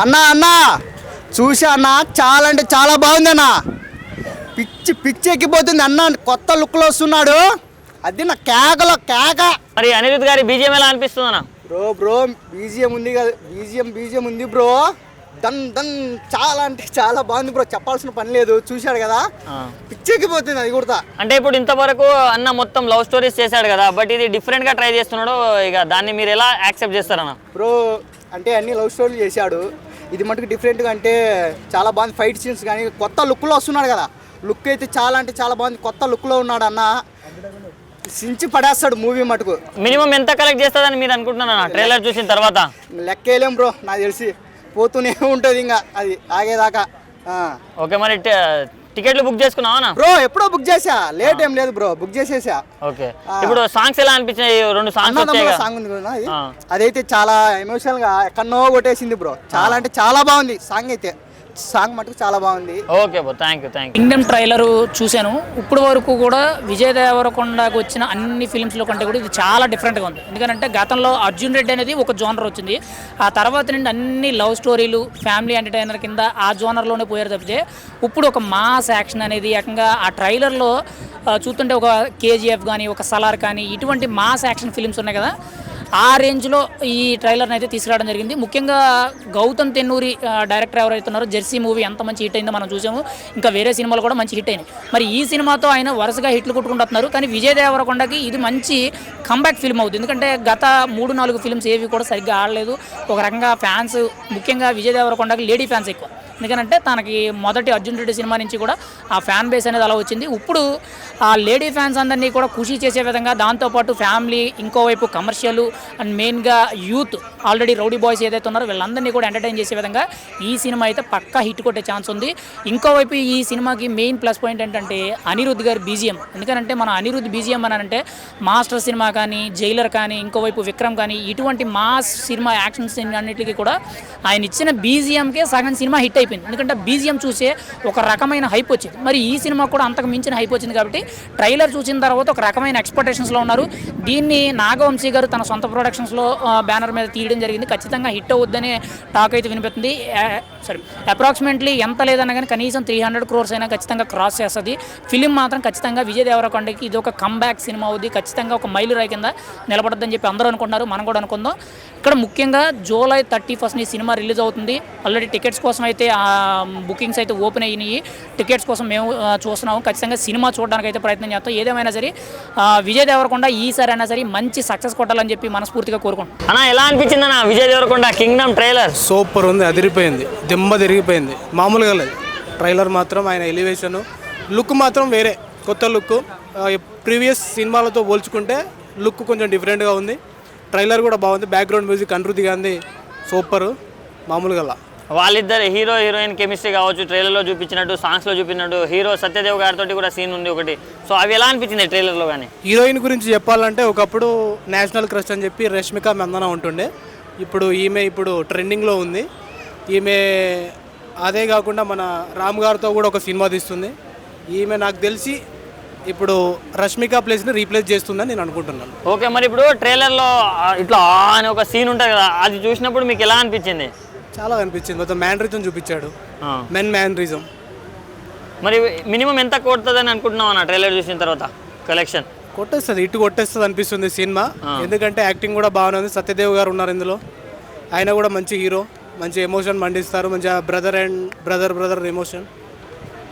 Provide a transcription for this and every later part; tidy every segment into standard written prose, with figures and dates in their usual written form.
అన్నా అన్నా చూసా అన్న, చాలా అంటే చాలా బాగుంది అన్న. పిచ్చి పిచ్చి ఎక్కిపోతుంది అన్న. కొత్త లుక్లో వస్తున్నాడు. అది నా కేకలో కేక. మరి అనిరుద్ గారి బీజిఎం ఎలా అనిపిస్తుంది అన్న? బ్రో బీజిఎం ఉంది కదా, బీజిఎం ఉంది బ్రో. దన్ దన్ చాలా అంటే చాలా బాగుంది బ్రో. చెప్పాల్సిన పని లేదు, చూశాడు కదా, పిచ్చెక్కిపోతుంది అది కూడా. అంటే ఇప్పుడు ఇంతవరకు అన్న మొత్తం లవ్ స్టోరీస్ చేశాడు కదా, బట్ ఇది డిఫరెంట్ గా ట్రై చేస్తున్నాడు. ఇక దాన్ని మీరు ఎలా యాక్సెప్ట్ చేస్తారన్న? బ్రో అంటే అన్ని లవ్ స్టోరీలు చేశాడు, ఇది మటుకు డిఫరెంట్గా అంటే చాలా బాగుంది. ఫైట్ సీన్స్ కానీ కొత్త లుక్లో వస్తున్నాడు కదా. లుక్ అయితే చాలా అంటే చాలా బాగుంది. కొత్త లుక్లో ఉన్నాడు అన్న. సించి పడేస్తాడు మూవీ మటుకు. మినిమం ఎంత కలెక్ట్ చేస్తుందని మీరు అనుకుంటున్నారా ట్రైలర్ చూసిన తర్వాత? లెక్కేలేం బ్రో, నాకు తెలిసి పోతూనే ఉంటుంది ఇంకా అది ఆగేదాకా. ఓకే, మరి టికెట్లు బుక్ చేసుకున్నావా బ్రో? ఎప్పుడో బుక్ చేసా, లేట్ ఏం లేదు బ్రో, బుక్ చేసేసా. ఓకే, ఇప్పుడు సాంగ్స్ ఎలా అనిపించాయి? 2 సాంగ్స్ సాంగ్ ఉంది బ్రో, అదైతే చాలా ఎమోషనల్ గా ఎక్కడో కొట్టేసింది బ్రో. చాలా అంటే చాలా బాగుంది సాంగ్ అయితే. సాంగ్ మటుకు చాలా బాగుంది. Okay bro, thank you. Kingdom trailer చూశాను. ఇప్పుడు వరకు కూడా విజయ్ దేవరకొండకు వచ్చిన అన్ని ఫిల్మ్స్లో కంటే కూడా ఇది చాలా డిఫరెంట్గా ఉంది. ఎందుకంటే గతంలో అర్జున్ రెడ్డి అనేది ఒక జోనర్ వచ్చింది, ఆ తర్వాత నుండి అన్ని లవ్ స్టోరీలు, ఫ్యామిలీ ఎంటర్టైనర్ కింద ఆ జోనర్లోనే పోయారు తప్పితే ఇప్పుడు ఒక మాస్ యాక్షన్ అనేది ఏకంగా ఆ ట్రైలర్లో చూస్తుంటే ఒక కేజీఎఫ్ కానీ, ఒక సలార్ కానీ, ఇటువంటి మాస్ యాక్షన్ ఫిల్మ్స్ ఉన్నాయి కదా, ఆ రేంజ్లో ఈ ట్రైలర్ని అయితే తీసుకురావడం జరిగింది. ముఖ్యంగా గౌతమ్ తెన్నూరి డైరెక్టర్ ఎవరైతే ఉన్నారో, జెర్సీ మూవీ ఎంత మంచి హిట్ అయిందో మనం చూసాము. ఇంకా వేరే సినిమాలు కూడా మంచి హిట్ అయినాయి. మరి ఈ సినిమాతో ఆయన వరుసగా హిట్లు కొట్టుకుంటున్నారు. కానీ విజయ్ దేవరకొండకి ఇది మంచి కంబ్యాక్ ఫిల్మ్ అవుతుంది. ఎందుకంటే గత 3-4 ఫిల్మ్స్ ఏవి కూడా సరిగ్గా ఆడలేదు. ఒక రకంగా ఫ్యాన్స్, ముఖ్యంగా విజయ్ దేవరకొండకి లేడీ ఫ్యాన్స్ ఎక్కువ. ఎందుకంటే తనకి మొదటి అర్జున్ రెడ్డి సినిమా నుంచి కూడా ఆ ఫ్యాన్ బేస్ అనేది అలా వచ్చింది. ఇప్పుడు ఆ లేడీ ఫ్యాన్స్ అందరినీ కూడా ఖుషి చేసే విధంగా, దాంతోపాటు ఫ్యామిలీ, ఇంకోవైపు కమర్షియల్ అండ్ మెయిన్గా యూత్, ఆల్రెడీ రౌడీ బాయ్స్ ఏదైతే ఉన్నారో వీళ్ళందరినీ కూడా ఎంటర్టైన్ చేసే విధంగా ఈ సినిమా అయితే పక్కా హిట్ కొట్టే ఛాన్స్ ఉంది. ఇంకోవైపు ఈ సినిమాకి మెయిన్ ప్లస్ పాయింట్ ఏంటంటే అనిరుద్ గారి బీజిఎం. ఎందుకంటే మన అనిరుద్ బీజిఎం అని అంటే మాస్టర్ సినిమా కానీ, జైలర్ కానీ, ఇంకోవైపు విక్రమ్ కానీ, ఇటువంటి మాస్ సినిమా యాక్షన్ సినిమా అన్నిటికీ కూడా ఆయన ఇచ్చిన బీజిఎంకే సగం సినిమా హిట్ అయిపోయింది. ఎందుకంటే బీజిఎం చూసే ఒక రకమైన హైప్ వచ్చింది. మరి ఈ సినిమా కూడా అంతకు మించిన హైప్ వచ్చింది కాబట్టి ట్రైలర్ చూసిన తర్వాత ఒక రకమైన ఎక్స్పెక్టేషన్స్లో ఉన్నారు. దీన్ని నాగవంశీ గారు తన సొంత ప్రొడక్షన్స్లో బ్యానర్ మీద తీయడం జరిగింది. ఖచ్చితంగా హిట్ అవుద్దనే టాక్ అయితే వినిపిస్తుంది. అప్రాక్సిమేట్లీ ఎంత లేదన్నా కానీ కనీసం 300 crores అయినా ఖచ్చితంగా క్రాస్ చేస్తుంది. ఫిలిం మాత్రం ఖచ్చితంగా విజయ్ దేవరకొండకి ఇది ఒక కంబ్యాక్ సినిమా అవుద్ది. ఖచ్చితంగా ఒక మైలురాయి కింద నిలబడద్దని చెప్పి అందరూ అనుకుంటున్నారు, మనం కూడా అనుకుందాం. ఇక్కడ ముఖ్యంగా July 31st ఈ సినిమా రిలీజ్ అవుతుంది. ఆల్రెడీ టికెట్స్ కోసం అయితే బుకింగ్స్ అయితే ఓపెన్ అయినాయి. టికెట్స్ కోసం మేము చూస్తున్నాము. ఖచ్చితంగా సినిమా చూడడానికి అయితే ప్రయత్నం చేస్తాం. ఏదేమైనా సరే విజయ్ దేవరకొండ ఈసారి అయినా సరే మంచి సక్సెస్ కొట్టాలని చెప్పి మనస్ఫూర్తిగా కోరుకుంటాం. అన్న, ఎలా అనిపించింది అన్న Vijay Deverakonda kingdom trailer? Super ఉంది, అదిరిపోయింది, దిమ్మ తిరిగిపోయింది. మామూలుగా లేదు ట్రైలర్ మాత్రం. ఆయన ఎలివేషన్, లుక్ మాత్రం వేరే, కొత్త లుక్. ప్రీవియస్ సినిమాలతో పోల్చుకుంటే లుక్ కొంచెం డిఫరెంట్గా ఉంది. ట్రైలర్ కూడా బాగుంది. బ్యాక్గ్రౌండ్ మ్యూజిక్ అనిరుద్ధి గాంధీ సూపర్, మామూలుగా. వాళ్ళిద్దరు హీరో హీరోయిన్ కెమిస్ట్రీ కావచ్చు, ట్రైలర్లో చూపించినట్టు, సాంగ్స్లో చూపించినట్టు. హీరో సత్యదేవ్ గారితో కూడా సీన్ ఉంది ఒకటి. సో అవి ఎలా అనిపించింది ట్రైలర్లో? కానీ హీరోయిన్ గురించి చెప్పాలంటే ఒకప్పుడు నేషనల్ క్రష్ అని చెప్పి రష్మిక మందన ఉంటుండే. ఇప్పుడు ఈమె ట్రెండింగ్లో ఉంది. ఈమె అదే కాకుండా మన రామ్ గారితో కూడా ఒక సినిమా తీస్తుంది. ఈమె నాకు తెలిసి ఇప్పుడు రష్మిక ప్లేస్ని రీప్లేస్ చేస్తుందని నేను అనుకుంటున్నాను. ఓకే, మరి ఇప్పుడు ట్రైలర్లో ఇట్లా అని ఒక సీన్ ఉంటుంది కదా, అది చూసినప్పుడు మీకు ఎలా అనిపించింది? చాలా అనిపించింది. మొత్తం మ్యానరిజం చూపించాడు, మ్యానరిజం. మరి మినిమం ఎంత కొడుతుందని అనుకుంటున్నావు అన్న ట్రైలర్ చూసిన తర్వాత? కలెక్షన్ కొట్టేస్తుంది, ఇటు కొట్టేస్తుంది అనిపిస్తుంది సినిమా. ఎందుకంటే యాక్టింగ్ కూడా బాగానే ఉంది. సత్యదేవ్ గారు ఉన్నారు ఇందులో. ఆయన కూడా మంచి హీరో, మంచి ఎమోషన్ మండిస్తారు. మంచిగా బ్రదర్ అండ్ బ్రదర్ ఎమోషన్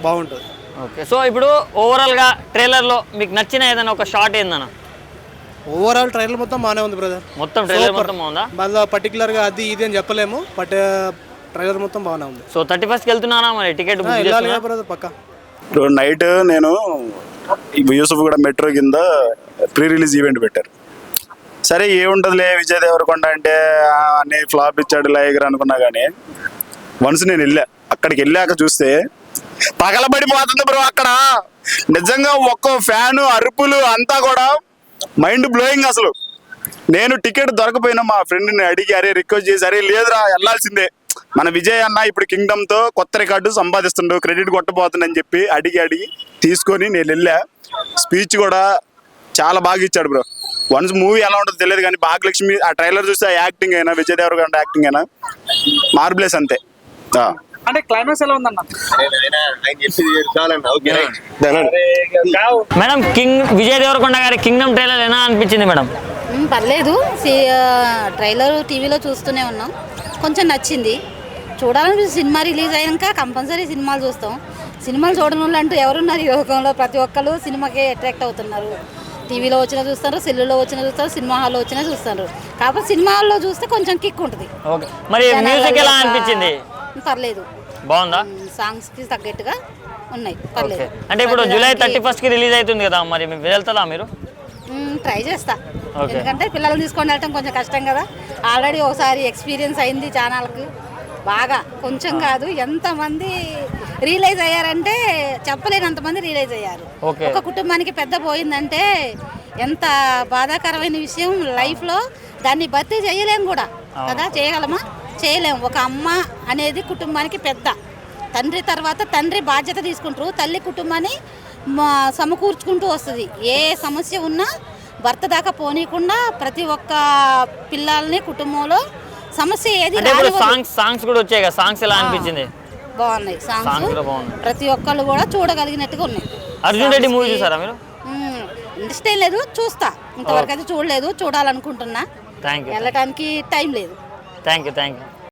బాగుంటుంది. ఓకే, సో ఇప్పుడు ఓవరాల్గా ట్రైలర్లో మీకు నచ్చిన ఏదైనా ఒక షార్ట్ ఏందన్న? ఓవరాల్ ట్రైలర్ మొత్తం బాగానే ఉంది బ్రదర్. మొత్తం ట్రైలర్ మొత్తం బాగుందా? మళ్ళీ పర్టికులర్గా అది ఇది అని చెప్పలేము, బట్ ట్రైలర్ మొత్తం బాగానే ఉంది. సో 31st వెళ్తున్నానా మరి? టికెట్ బ్రదర్ పక్కా. నైట్ నేను యూసుఫ్ కూడా మెట్రో కింద ప్రీ రిలీజ్ ఈవెంట్ పెట్టారు. సరే ఏముంటుందిలే విజయ్ దేవరకొండ అంటే అన్ని ఫ్లాప్ ఇచ్చాడు లైగర్ అనుకున్నా, కానీ వన్స్ నేను అక్కడికి వెళ్ళాక చూస్తే పగలబడిపోతుంది బ్రో. అక్కడ నిజంగా ఒక్కో ఫ్యాను, అరుపులు అంతా కూడా మైండ్ బ్లోయింగ్. అసలు నేను టికెట్ దొరకపోయినా మా ఫ్రెండ్ని అడిగి రిక్వెస్ట్ చేసి, అరే లేదురా వెళ్ళాల్సిందే, మన విజయ్ అన్న ఇప్పుడు కింగ్డమ్తో కొత్త రికార్డు సంపాదిస్తుండు, క్రెడిట్ కొట్టబోతుందని చెప్పి అడిగి తీసుకొని నేను వెళ్ళా. స్పీచ్ కూడా చాలా బాగా ఇచ్చాడు బ్రో. వన్స్ మూవీ ఎలా ఉంటుందో తెలియదు కానీ భాగ్యలక్ష్మి ఆ ట్రైలర్ చూస్తే ఆ యాక్టింగ్ అయినా విజయ్ దేవరకొండ యాక్టింగ్ అయినా మార్బులెస్ అంతే. అంటే క్లైమాక్స్ ఎలా ఉందన్న? మేడం విజయ్ దేవరకొండ గారి కింగ్డమ్ ట్రైలర్ ఎలా అనిపించింది మేడం? పర్లేదు, ట్రైలర్ టీవీలో చూస్తూనే ఉన్నాం, కొంచెం నచ్చింది. చూడాలని సినిమా రిలీజ్ అయ్యాక కంపల్సరీ సినిమాలు చూస్తాం. సినిమాలు చూడని వాళ్ళు అంటూ ఎవరున్నారు ఈ లోకంలో? ప్రతి ఒక్కరు సినిమాకి అట్రాక్ట్ అవుతున్నారు. టీవీలో వచ్చినా చూస్తారు, సెల్లులో వచ్చినా చూస్తారు, సినిమా హాల్లో వచ్చినా చూస్తారు. కాకపోతే సినిమా హాల్లో చూస్తే కొంచెం కిక్ ఉంటుంది. ఓకే, మరి మ్యూజిక్ ఎలా అనిపించింది? పర్లేదు, బాగుందా? సాంగ్స్కి తగ్గట్టుగా ఉన్నాయి, పర్లేదు. అంటే ఇప్పుడు జూలై 31కి రిలీజ్ అవుతుంది కదా, మరి వెళ్తారా మీరు? ట్రై చేస్తా, ఎందుకంటే పిల్లల్ని తీసుకొని వెళ్ళటం కొంచెం కష్టం కదా. ఆల్రెడీ ఒకసారి ఎక్స్పీరియన్స్ అయింది ఛానల్కి బాగా, కొంచెం కాదు ఎంతమంది రియలైజ్ అయ్యారంటే చెప్పలేనంతమంది రియలైజ్ అయ్యారు. ఒక కుటుంబానికి పెద్ద పోయిందంటే ఎంత బాధాకరమైన విషయం. లైఫ్లో దాన్ని భర్తీ చేయలేము కూడా కదా, చేయగలమా? చేయలేము. ఒక అమ్మ అనేది కుటుంబానికి పెద్ద, తండ్రి తర్వాత తండ్రి బాధ్యత తీసుకుంటారు, తల్లి కుటుంబాన్ని సమకూర్చుకుంటూ వస్తుంది. ఏ సమస్య ఉన్నా భర్త దాకా పోనీయకుండా ప్రతి ఒక్క పిల్లల్ని కుటుంబంలో సమస్య ఏది సాంగ్స్ కూడా వచ్చాయి కదా, సాంగ్స్ ఎలా అనిపించింది? బాగున్నాయి సాంగ్స్, ప్రతి ఒక్కళ్ళు కూడా చూడగలిగినట్టుగా ఉన్నాయి. అర్జున్ రెడ్డి మూవీ చూసారా మీరు? ఇంట్రెస్ట్ ఏం లేదు, చూస్తా, ఇంతవరకు అయితే చూడలేదు, చూడాలనుకుంటున్నా, వెళ్ళటానికి టైం లేదు. Thank you.